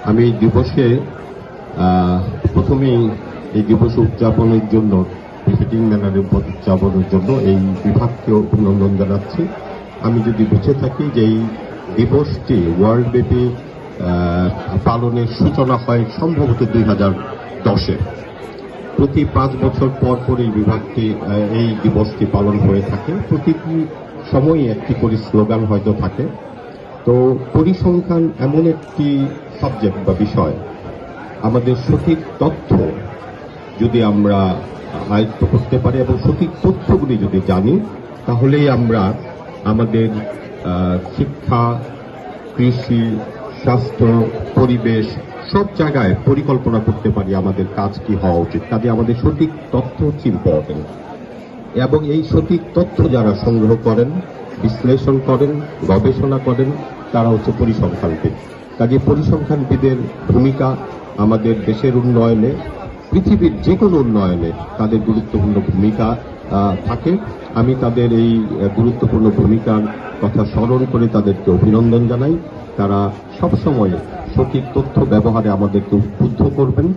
আমি এই দিবসে প্রথমেই এই দিবস উদযাপনের জন্য ভিজিটিং ম্যানারে উদযাপনের জন্য এই বিভাগকে অভিনন্দন জানাচ্ছি। আমি যদি বুঝে থাকি যে এই দিবসটি ওয়ার্ল্ড ব্যাপী পালনের সূচনা হয় সম্ভবত 2010-এ। প্রতি 5 বছর পর পর এই বিভাগটি এই দিবসটি পালন হয়ে থাকে। প্রতিটি সময় একটি করে স্লোগান হয়তো থাকে। তো পরিসংখ্যান এমন একটি সাবজেক্ট বা বিষয়, আমাদের সঠিক তথ্য যদি আমরা আয়ত্ত করতে পারি এবং সঠিক তথ্যগুলি যদি জানি, তাহলেই আমরা আমাদের শিক্ষা, কৃষি, স্বাস্থ্য, পরিবেশ সব জায়গায় পরিকল্পনা করতে পারি আমাদের কাজ কি হওয়া উচিত। কাজে আমাদের সঠিক তথ্য হচ্ছে ইম্পর্টেন্ট, এবং এই সঠিক তথ্য যারা সংগ্রহ করেন, বিশ্লেষণ করেন, গবেষণা করেন, তারা হচ্ছে পরিসংখ্যানবিদ। কাজে পরিসংখ্যানবিদের ভূমিকা আমাদের দেশের উন্নয়নে, পৃথিবীর যে কোনো উন্নয়নে তাদের গুরুত্বপূর্ণ ভূমিকা থাকে। আমি তাদের এই গুরুত্বপূর্ণ ভূমিকার কথা স্মরণ করে তাদেরকে অভিনন্দন জানাই। তারা সবসময় সঠিক তথ্য ব্যবহারে আমাদেরকে উদ্বুদ্ধ করবেন।